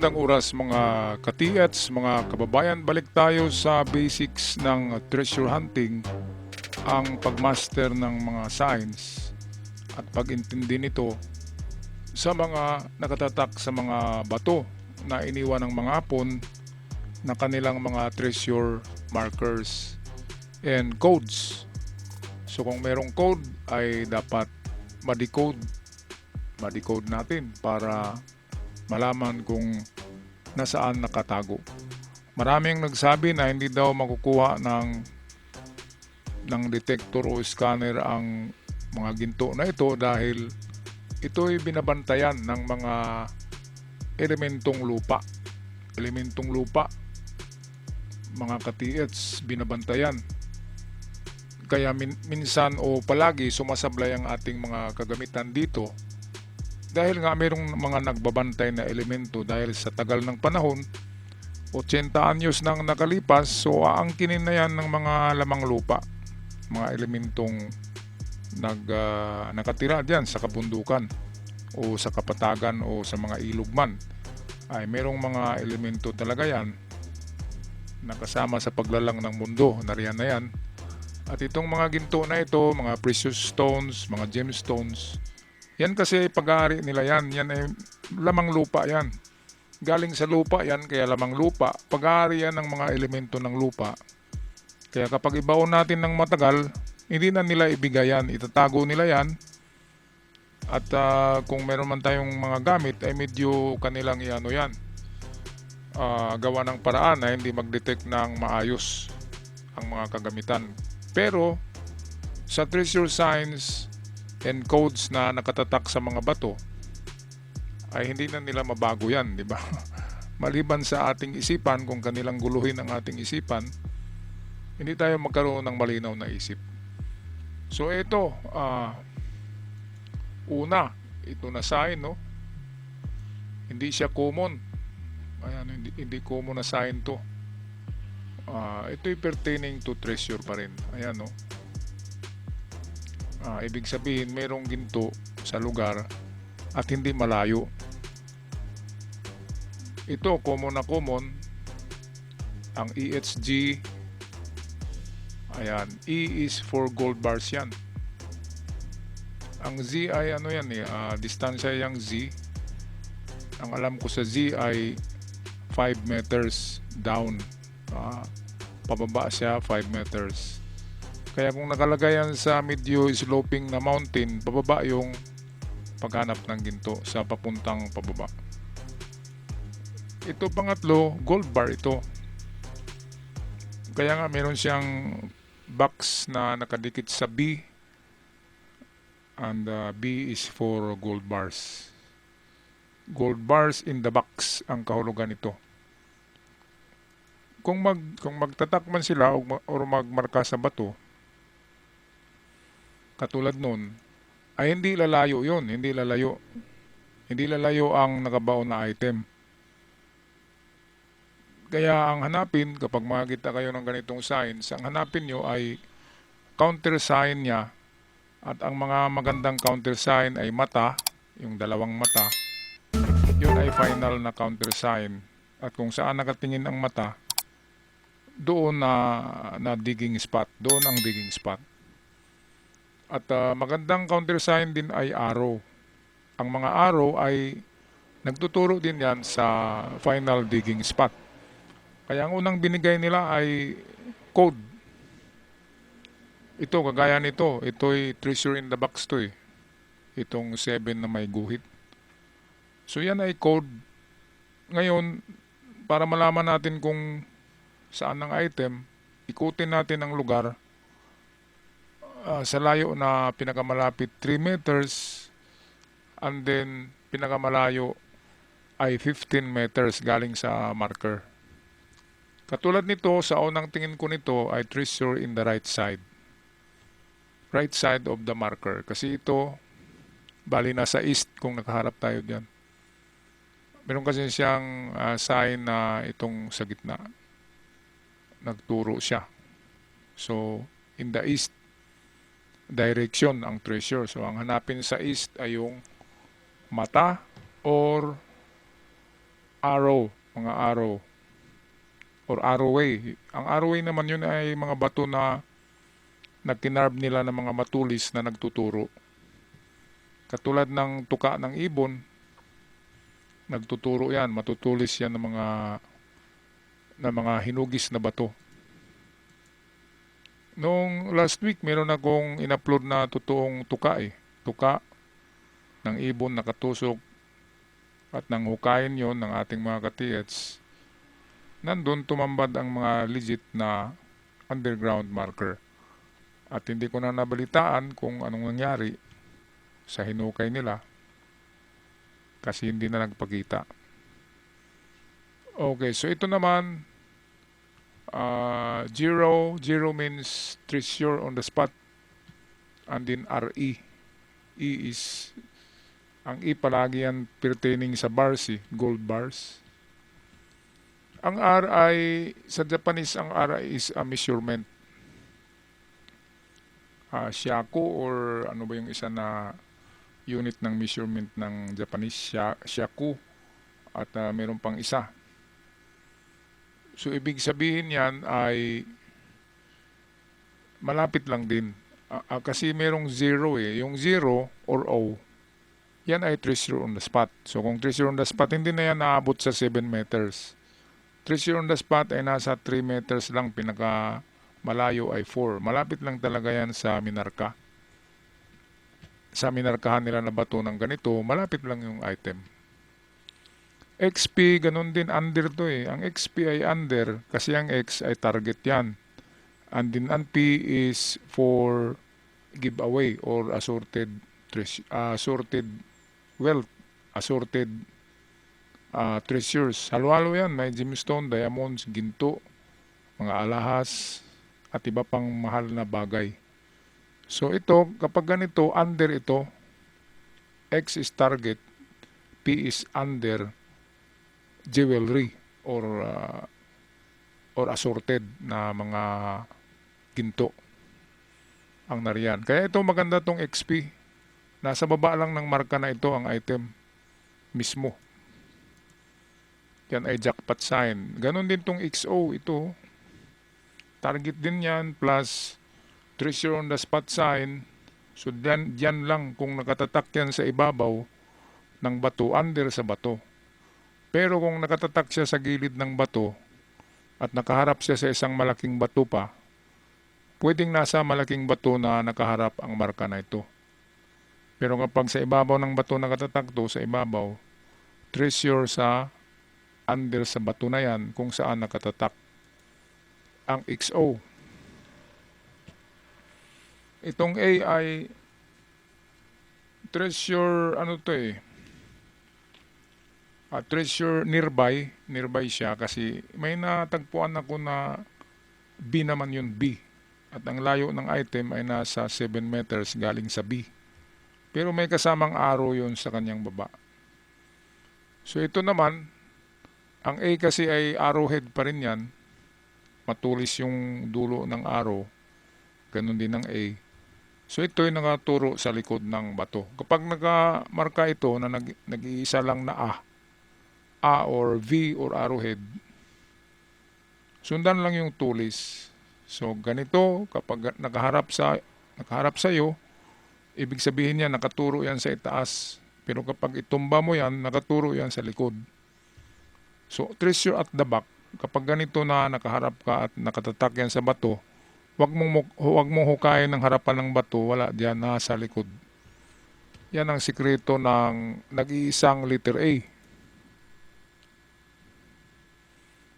Magandang oras mga ka-TH, mga kababayan. Balik tayo sa basics ng treasure hunting, ang pagmaster ng mga signs at pag-intindi nito sa mga nakatatak sa mga bato na iniwan ng mga Hapon na kanilang mga treasure markers and codes. So kung merong code ay dapat ma-decode natin para malaman kung nasaan nakatago. Maraming nagsabi na hindi daw makukuha ng detector o scanner ang mga ginto na ito dahil ito'y binabantayan ng mga elementong lupa. Elementong lupa, mga ka-TH, binabantayan. Kaya minsan o palagi sumasablay ang ating mga kagamitan dito dahil nga mayroong mga nagbabantay na elemento dahil sa tagal ng panahon, 80 anyos nang nakalipas, so aangkinin na yan ng mga lamang lupa, mga elementong nakatira dyan sa kabundukan o sa kapatagan o sa mga ilog man. Ay mayroong mga elemento talaga yan nakasama sa paglalang ng mundo, nariyan na yan. At itong mga ginto na ito, mga precious stones, mga gemstones, yan kasi pag-aari nila yan. Yan ay lamang lupa yan. Galing sa lupa yan, kaya lamang lupa. Pag-aari yan ng mga elemento ng lupa. Kaya kapag ibaon natin ng matagal, hindi na nila ibigay yan. Itatago nila yan. At kung meron man tayong mga gamit, ay medyo kanilang iano yan. Gawa ng paraan na hindi mag-detect ng maayos ang mga kagamitan. Pero sa treasure signs and codes na nakatatak sa mga bato ay hindi na nila mabago yan, di ba? Maliban sa ating isipan, kung kanilang guluhin ang ating isipan, hindi tayo magkaroon ng malinaw na isip. So ito, una, ito na sign, no? Hindi siya common. Ayan, hindi common na sign to. Ito'y pertaining to treasure pa rin. Ayan, no? Ibig sabihin mayroong ginto sa lugar at hindi malayo. Ito common na common ang EHG. Ayan, E is for gold bars yan. Ang Z ay ano yan distansya yung Z. Ang alam ko sa Z ay 5 meters down. Pababa siya 5 meters. Kaya kung nakalagay yan sa medyo sloping na mountain, pababa yung paghanap ng ginto sa papuntang pababa. Ito pangatlo, gold bar ito. Kaya nga meron siyang box na nakadikit sa B, and B is for gold bars. Gold bars in the box ang kahulugan nito. Kung magtatak man sila o magmarka sa bato, katulad nun, ay hindi lalayo yun, hindi lalayo. Hindi lalayo ang nakabaon na item. Kaya ang hanapin, kapag makakita kayo ng ganitong signs, ang hanapin nyo ay counter sign niya. At ang mga magandang counter sign ay mata, yung dalawang mata. Yun ay final na counter sign. At kung saan nakatingin ang mata, doon na digging spot. Doon ang digging spot. At magandang counter sign din ay arrow. Ang mga arrow ay nagtuturo din yan sa final digging spot. Kaya ang unang binigay nila ay code. Ito, kagaya nito. Ito'y treasure in the box to eh. Itong 7 na may guhit. So yan ay code. Ngayon, para malaman natin kung saan ang item, ikutin natin ang lugar sa layo na pinakamalapit 3 meters, and then pinakamalayo ay 15 meters galing sa marker. Katulad nito, sa unang tingin ko nito ay treasure in the right side. Right side of the marker. Kasi ito, bali nasa east kung nakaharap tayo dyan. Meron kasi siyang sign na itong sa gitna. Nagturo siya. So, in the east direction ang treasure. So, ang hanapin sa east ay yung mata or mga arrow, or arrowway. Ang arrowway naman yun ay mga bato na nagkinarb nila ng mga matulis na nagtuturo. Katulad ng tuka ng ibon, nagtuturo yan, matutulis yan ng mga hinugis na bato. Noong last week, meron akong in-upload na totoong tuka eh. Tuka ng ibon nakatusok at nang hukayin yon ng ating mga ka-TH, nandun tumambad ang mga legit na underground marker. At hindi ko na nabalitaan kung anong nangyari sa hinukay nila kasi hindi na nagpakita. Okay, so ito naman, zero means treasure on the spot, and then RE. E is, ang E palagi yan pertaining sa bars gold bars. Ang R ay, sa Japanese, ang R is a measurement. Shaku, or ano ba yung isa na unit ng measurement ng Japanese, shaku, at meron pang isa. So ibig sabihin yan ay malapit lang din. Kasi merong zero eh. Yung zero or O, yan ay treasure on the spot. So kung treasure on the spot, hindi na yan naabot sa 7 meters. Treasure on the spot ay nasa 3 meters lang, pinaka malayo ay 4. Malapit lang talaga yan sa minarka. Sa minarkahan nila na bato ng ganito, malapit lang yung item. XP, ganun din, under to eh. Ang XP ay under kasi ang X ay target yan. And then ang P is for giveaway or assorted wealth, assorted treasures. Halo-halo yan, may gemstone, diamonds, ginto, mga alahas, at iba pang mahal na bagay. So ito, kapag ganito, under ito, X is target, P is under jewelry or assorted na mga ginto ang nariyan. Kaya ito maganda tong XP. Nasa baba lang ng marka na ito ang item mismo. Yan ay jackpot sign. Ganon din tong XO. Ito, target din yan plus treasure on the spot sign. So dyan lang kung nakatatak yan sa ibabaw ng bato, under sa bato. Pero kung nakatatak siya sa gilid ng bato at nakaharap siya sa isang malaking bato pa, pwedeng nasa malaking bato na nakaharap ang marka na ito. Pero kapag sa ibabaw ng bato nakatatak to, sa ibabaw, treasure sa under sa bato na yan kung saan nakatatak ang XO. Itong A ay treasure, ano to eh, treasure nearby siya kasi may natagpuan ako na B naman yun, B. At ang layo ng item ay nasa 7 meters galing sa B. Pero may kasamang arrow yun sa kanyang baba. So ito naman, ang A kasi ay arrowhead pa rin yan. Matulis yung dulo ng arrow. Ganun din ang A. So ito ay nakaturo sa likod ng bato. Kapag nakamarka ito na nag-iisa lang na A or V or arrowhead, sundan lang yung tulis. So ganito, kapag nakaharap sa iyo, ibig sabihin niya nakaturo yan sa itaas. Pero kapag itumba mo yan, nakaturo yan sa likod. So treasure at the back, kapag ganito na nakaharap ka at nakatatak yan sa bato, huwag mong hukayin ng harapan ng bato, wala diyan, nasa likod. Yan ang sikreto ng nag-iisang letter A.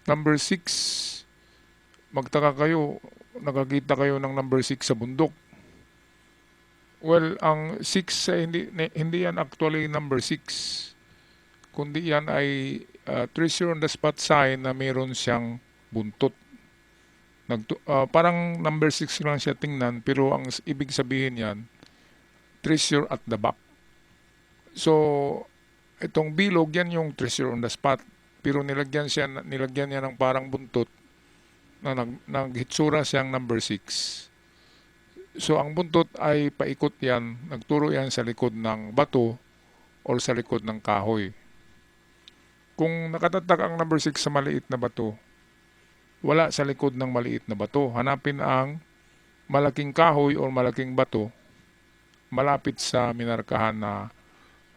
Number 6, magtaka kayo, nakakita kayo ng number 6 sa bundok. Well, ang 6 ay hindi yan actually number 6. Kundi yan ay treasure on the spot sign na mayroon siyang buntot. Parang number 6 lang siya tingnan, pero ang ibig sabihin yan, treasure at the back. So, itong bilog, yan yung treasure on the spot. Pero nilagyan niya ng parang buntot na naghitsura siyang number 6. So ang buntot ay paikot yan, nagturo yan sa likod ng bato or sa likod ng kahoy. Kung nakatatak ang number 6 sa maliit na bato, wala sa likod ng maliit na bato. Hanapin ang malaking kahoy o malaking bato malapit sa minarkahan na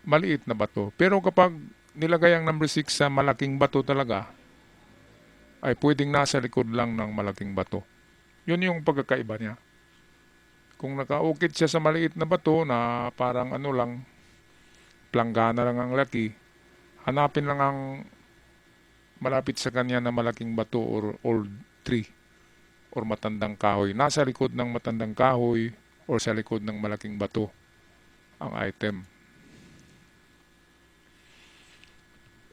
maliit na bato. Pero kapag nilagay ang number 6 sa malaking bato talaga, ay pwedeng nasa likod lang ng malaking bato. Yun yung pagkakaiba niya. Kung nakaukit siya sa maliit na bato na parang ano lang, planggana lang ang laki, hanapin lang ang malapit sa kanya na malaking bato or old tree or matandang kahoy. Nasa likod ng matandang kahoy or sa likod ng malaking bato ang item.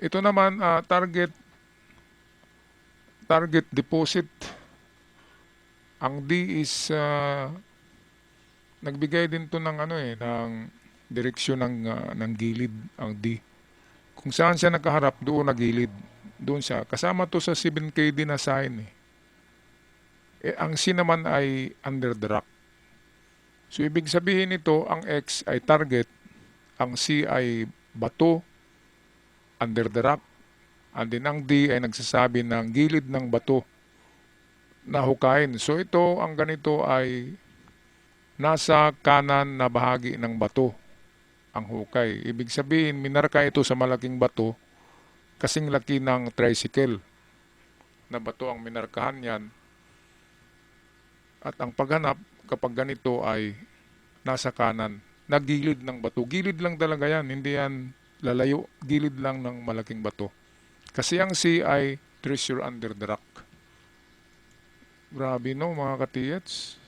Ito naman target deposit. Ang D is nagbigay din to ng ng direksyon ng gilid ang D. Kung saan siya nakaharap, doon na gilid. Doon siya. Kasama to sa 7K din na sign. Ang C naman ay under the rock. So, ibig sabihin nito, ang X ay target, ang C ay bato, under the rock, and then ang D ay nagsasabi ng gilid ng bato na hukayin. So, ito, ang ganito ay nasa kanan na bahagi ng bato ang hukay. Ibig sabihin, minarka ito sa malaking bato kasing laki ng tricycle na bato ang minarkahan yan. At ang paghanap kapag ganito ay nasa kanan, nagilid ng bato. Gilid lang talaga yan, hindi yan lalayo. Gilid lang ng malaking bato. Kasi ang C ay treasure under the rock. Grabe no mga katiyats.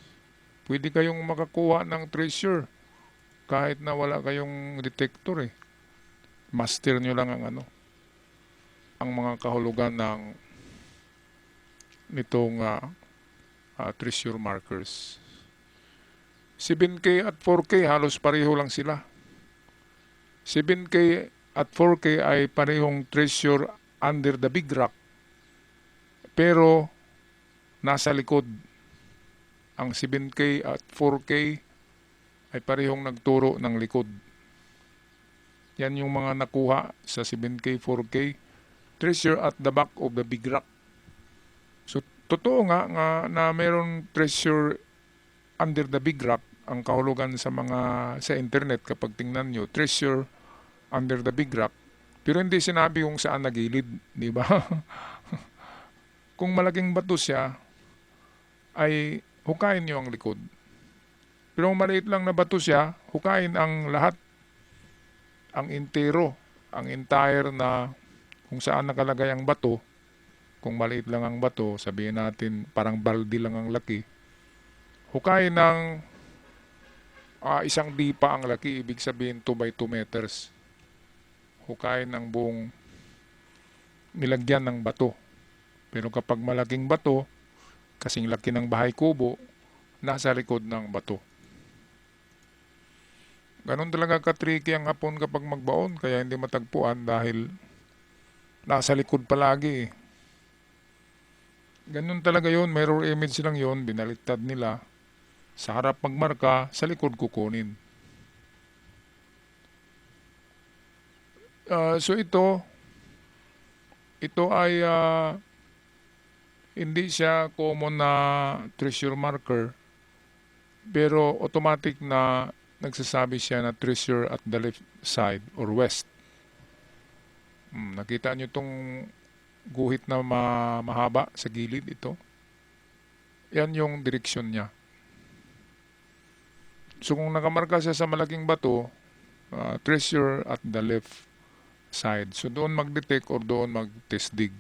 Pwede kayong makakuha ng treasure kahit na wala kayong detector eh. Master nyo lang ang mga kahulugan ng nitong treasure markers. 7K at 4K halos pareho lang sila. 7K at 4K ay parehong treasure under the big rock. Pero nasa likod. Ang 7K at 4K ay parehong nagturo ng likod. Yan yung mga nakuha sa 7K, 4K. Treasure at the back of the big rock. So, totoo nga na mayroon treasure under the big rock. Ang kahulugan sa internet kapag tingnan nyo, treasure under the big rock. Pero hindi sinabi kung saan nagilid, di ba? Kung malaking bato siya, ay hukayin nyo ang likod. Pero kung maliit lang na bato siya, hukayin ang lahat. Ang entero, ang entire na kung saan nakalagay ang bato. Kung maliit lang ang bato, sabihin natin parang baldi lang ang laki. Hukayin ng isang dipa ang laki, ibig sabihin 2 by 2 meters. Hukayin ng buong nilagyan ng bato. Pero kapag malaking bato, kasing laki ng bahay kubo, nasa likod ng bato. Ganon talaga ka-tricky ang hapon kapag magbaon, kaya hindi matagpuan dahil nasa likod palagi. Ganon talaga yon, mirror image lang yon, binaliktad nila. Sa harap magmarka, sa likod kukunin. So ito ay hindi siya common na treasure marker, pero automatic na nagsasabi siya na treasure at the left side or west. Nakita nyo itong guhit na mahaba sa gilid ito. Yan yung direksyon niya. So kung nakamarka siya sa malaking bato, treasure at the left side. So doon mag-detect or doon mag-test dig.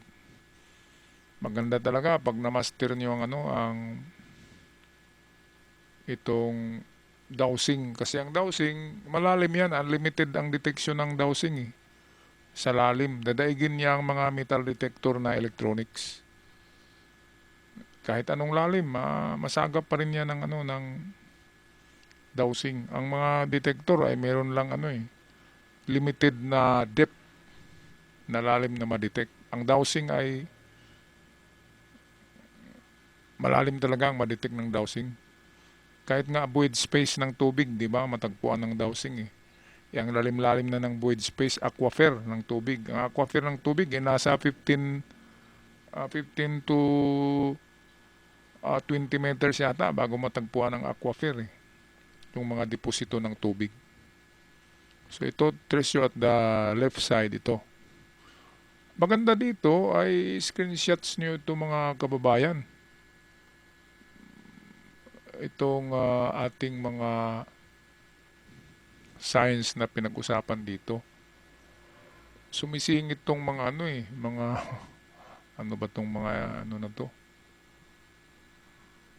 Maganda talaga pag na-master nyo ang itong dowsing. Kasi ang dowsing, malalim yan. Unlimited ang detection ng dowsing sa lalim. Dadaigin niya ang mga metal detector na electronics. Kahit anong lalim, masagap pa rin yan ng dowsing. Ang mga detector ay meron lang limited na depth na lalim na ma-detect. Ang dowsing ay malalim talaga ang ma-detect ng dowsing. Kahit nga void space ng tubig, di ba, matagpuan ng dowsing Yung lalim-lalim na ng void space, aquifer ng tubig. Ang aquifer ng tubig ay nasa 15 to 20 meters yata bago matagpuan ang aquifer, yung mga deposito ng tubig. So ito, treasure at the left side ito. Maganda dito ay screenshots nyo ito mga kababayan. Itong ating mga science na pinag-usapan dito. Sumisingit tong mga mga ano ba tong mga ano na to?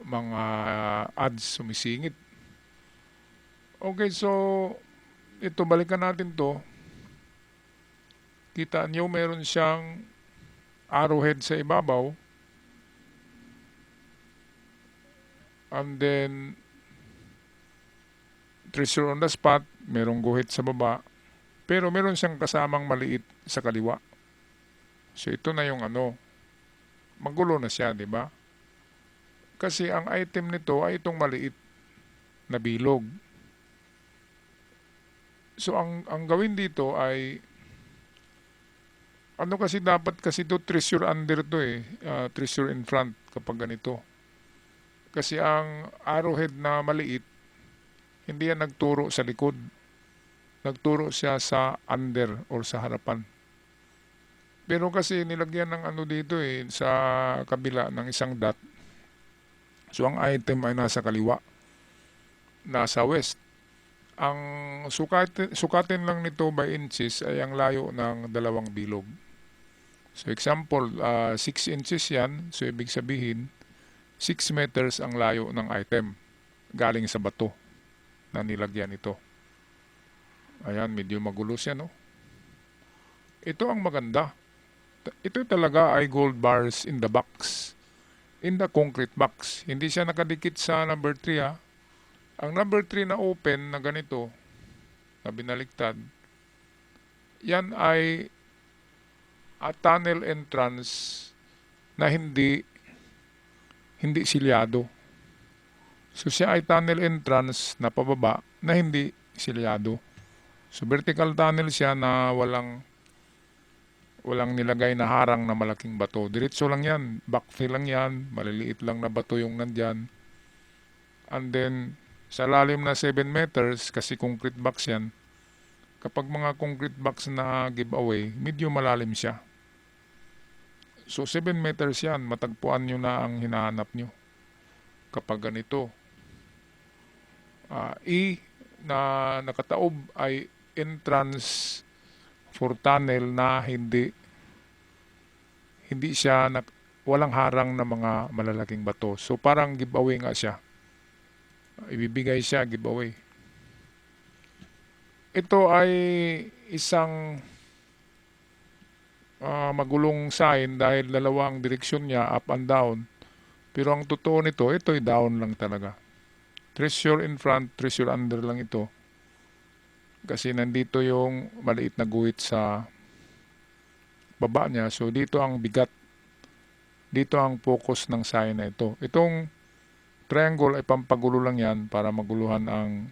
Mga ads sumisingit. Okay, so ito balikan natin to. Kita nyo meron siyang arrowhead sa ibabaw. And then treasure on the spot, merong guhit sa baba. Pero meron siyang kasamang maliit sa kaliwa. So ito na yung magulo na siya, di ba? Kasi ang item nito ay itong maliit na bilog. So ang gawin dito ay kasi dapat kasi to treasure under to treasure in front kapag ganito. Kasi ang arrowhead na maliit, hindi yan nagturo sa likod. Nagturo siya sa under or sa harapan. Pero kasi nilagyan ng dito sa kabila ng isang dot. So ang item ay nasa kaliwa, nasa west. Ang sukatin lang nito by inches ay ang layo ng dalawang bilog. So example, 6 inches yan. So ibig sabihin, 6 meters ang layo ng item galing sa bato na nilagyan ito. Ayan, medyo magulo siya, no? Ito ang maganda. Ito talaga ay gold bars in the box. In the concrete box. Hindi siya nakadikit sa number 3, ha? Ang number 3 na open na ganito, na binaliktad, yan ay a tunnel entrance na hindi silyado. So siya ay tunnel entrance na pababa na hindi silyado. So vertical tunnel siya na walang nilagay na harang na malaking bato. Diretso lang yan, backfill lang yan, maliliit lang na bato yung nandyan. And then sa lalim na 7 meters, kasi concrete box yan, kapag mga concrete box na giveaway, medyo malalim siya. So 7 meters yan, matagpuan nyo na ang hinahanap nyo. Kapag ganito, na nakataob ay entrance for tunnel na hindi siya walang harang na mga malalaking bato. So parang giveaway nga siya. Ibibigay siya giveaway. Ito ay isang magulong sign dahil dalawang direksyon niya, up and down. Pero ang totoo nito, ito ay down lang talaga. Treasure in front, treasure under lang ito. Kasi nandito yung maliit na guhit sa baba niya. So dito ang bigat. Dito ang focus ng sign na ito. Itong triangle ay pampagulo lang yan para maguluhan ang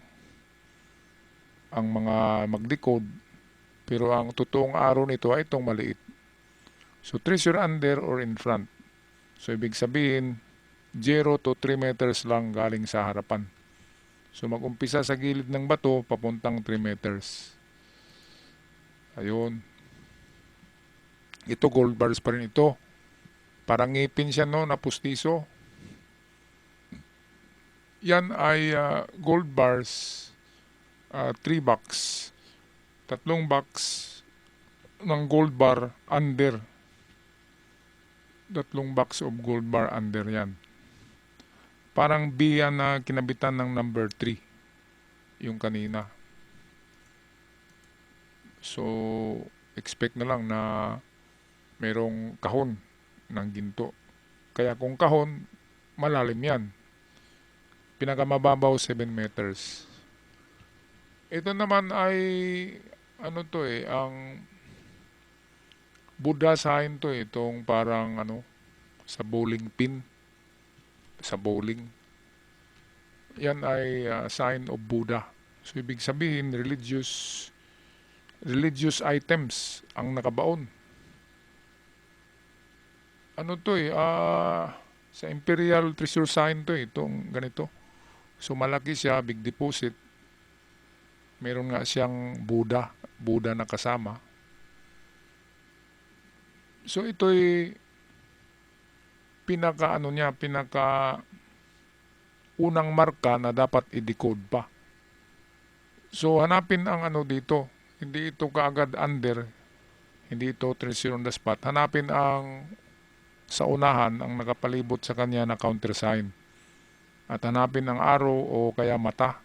mga mag-decode. Pero ang totoong arrow nito ay itong maliit. So treasure under or in front. So ibig sabihin 0 to 3 meters lang galing sa harapan. So mag-umpisa sa gilid ng bato papuntang 3 meters. Ayun. Ito gold bars pa rin ito. Parang ngipin siya, no, na pustiso. Yan ay gold bars, 3 box. 3 box ng gold bar under. 3 box of gold bar under yan. Parang B yan na kinabitan ng number 3. Yung kanina. So, expect na lang na merong kahon ng ginto. Kaya kung kahon, malalim yan. Pinakamababaw 7 meters. Ito naman ay ang Buddha sign to, itong parang sa bowling pin, sa bowling. Yan ay sign of Buddha. So ibig sabihin religious religious items ang nakabaon. Ano to sa Imperial Treasure Sign to itong ganito. So malaki siya, big deposit. Meron nga siyang Buddha na kasama. So ito'y pinaka unang marka na dapat i-decode pa. So hanapin ang dito. Hindi ito kaagad under, hindi ito treasure on the spot. Hanapin ang sa unahan ang nakapalibot sa kanya na countersign. At hanapin ang arrow o kaya mata.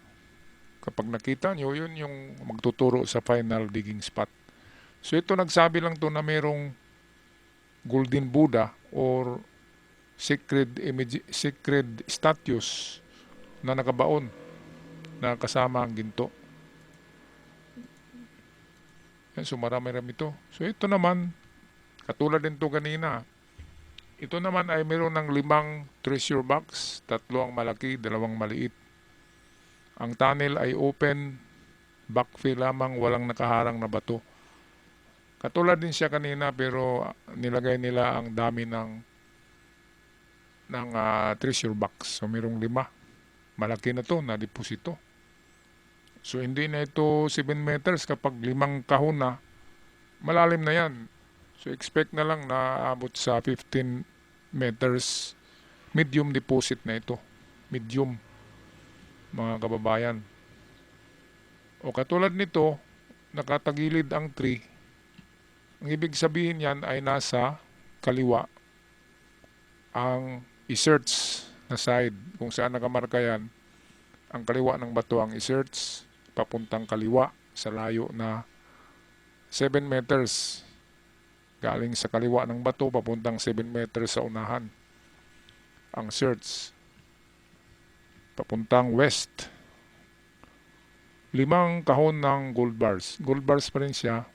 Kapag nakita nyo, yun yung magtuturo sa final digging spot. So ito nagsabi lang to na merong golden Buddha or sacred statues na nakabaon na kasama ang ginto. Yan, so marami-rami ito. So ito naman, katulad din to kanina. Ito naman ay meron ng 5 treasure box, 3 ang malaki, 2 maliit. Ang tunnel ay open, backfill lamang, walang nakaharang na bato. Katulad din siya kanina pero nilagay nila ang dami ng treasure box. So merong 5. Malaki na to na deposito. So hindi na ito 7 meters kapag 5 kahon na, malalim na yan. So expect na lang na abot sa 15 meters. Medium deposit na ito. Medium, mga kababayan. O katulad nito, nakatagilid ang tree. Ang ibig sabihin yan ay nasa kaliwa ang i-search na side. Kung saan nakamarka yan, ang kaliwa ng bato ang i-search, papuntang kaliwa sa layo na 7 meters. Galing sa kaliwa ng bato, papuntang 7 meters sa unahan. Ang search, papuntang west. 5 kahon ng gold bars. Gold bars pa rin siya.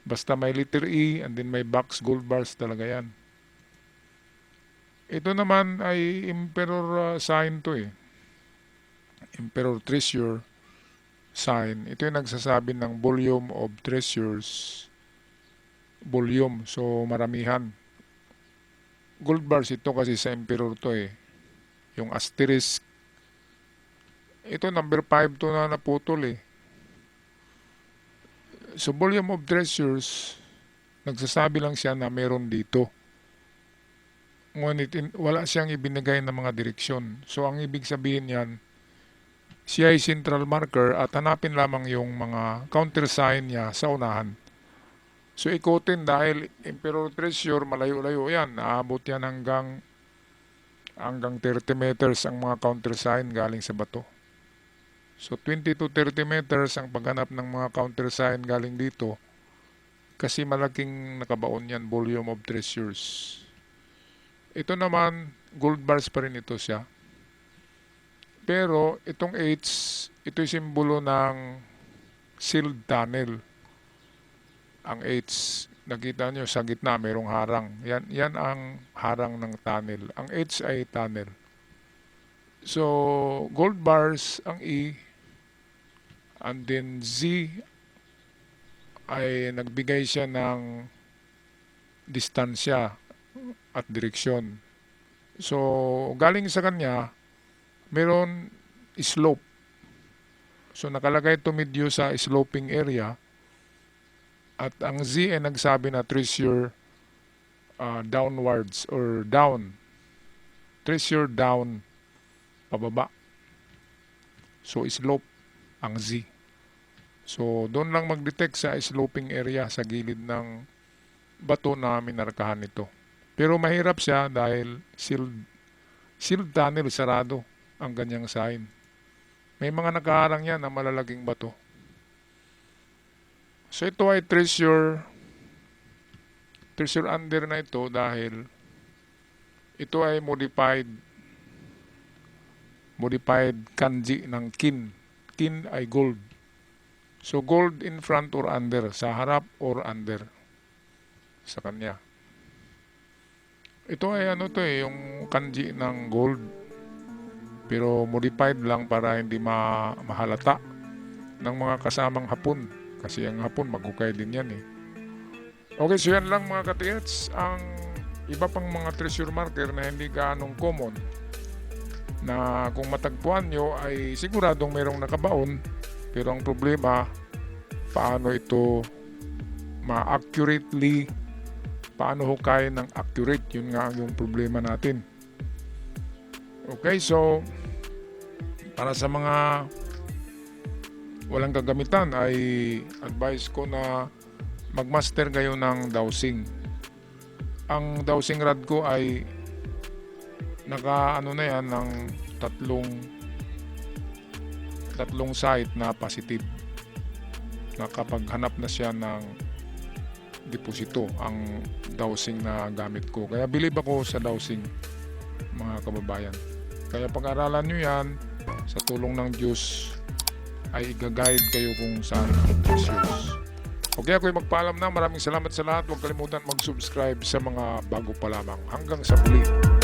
Basta may letter E and then may box, gold bars talaga yan. Ito naman ay Emperor sign to Emperor treasure sign. Ito yung nagsasabi ng volume of treasures. Volume, so maramihan. Gold bars ito kasi sa Emperor to Yung asterisk. Ito number 5 to na naputol So volume of treasures, nagsasabi lang siya na meron dito. Ngunit wala siyang ibinigay na mga direksyon. So ang ibig sabihin yan, siya ay central marker at hanapin lamang yung mga countersign niya sa unahan. So ikutin dahil Emperor treasure, malayo-layo yan. Naabot yan hanggang 30 meters ang mga countersign galing sa bato. So 20 to 30 meters ang paghanap ng mga countersign galing dito kasi malaking nakabaon yan, volume of treasures. Ito naman, gold bars pa rin ito siya. Pero itong H, ito'y simbolo ng sealed tunnel. Ang H, nakita nyo sa gitna mayroong harang. Yan ang harang ng tunnel. Ang H ay tunnel. So, gold bars ang E, and then Z ay nagbigay siya ng distansya at direksyon. So, galing sa kanya, meron slope. So, nakalagay ito medyo sa sloping area. At ang Z ay nagsabi na treasure downwards or down. Treasure down, pababa. So, slope ang Z. So, doon lang mag-detect sa sloping area sa gilid ng bato na minarkahan nito. Pero mahirap siya dahil sealed tunnel, sarado ang ganyang sign. May mga nakaharang yan na malalaking bato. So ito ay treasure under na ito dahil ito ay modified kanji ng kin. Kin ay gold. So gold in front or under, sa harap or under sa kanya. Ito ay yung kanji ng gold. Pero modified lang para hindi mahalata ng mga kasamang Hapon. Kasi ang hapon maghukay din yan eh. Okay, so yan lang mga katiyats. Ang iba pang mga treasure marker na hindi gaanong common na kung matagpuan nyo ay siguradong mayroong nakabaon, pero ang problema paano ito ma-accurately, paano hukayin ng accurate, yun nga yung problema natin. Okay, so para sa mga walang kagamitan ay advice ko na magmaster kayo ng dowsing. Ang dowsing rod ko ay naka na yan ng tatlong site na positive, na kapag hanap na siya ng deposito ang dowsing na gamit ko. Kaya believe ako sa dowsing mga kababayan. Kaya pag-aralan nyo yan, sa tulong ng Diyos ay i-guide kayo kung saan mag-use. Okay, ako'y magpaalam na. Maraming salamat sa lahat. Huwag kalimutan mag-subscribe sa mga bago pa lamang. Hanggang sa muli.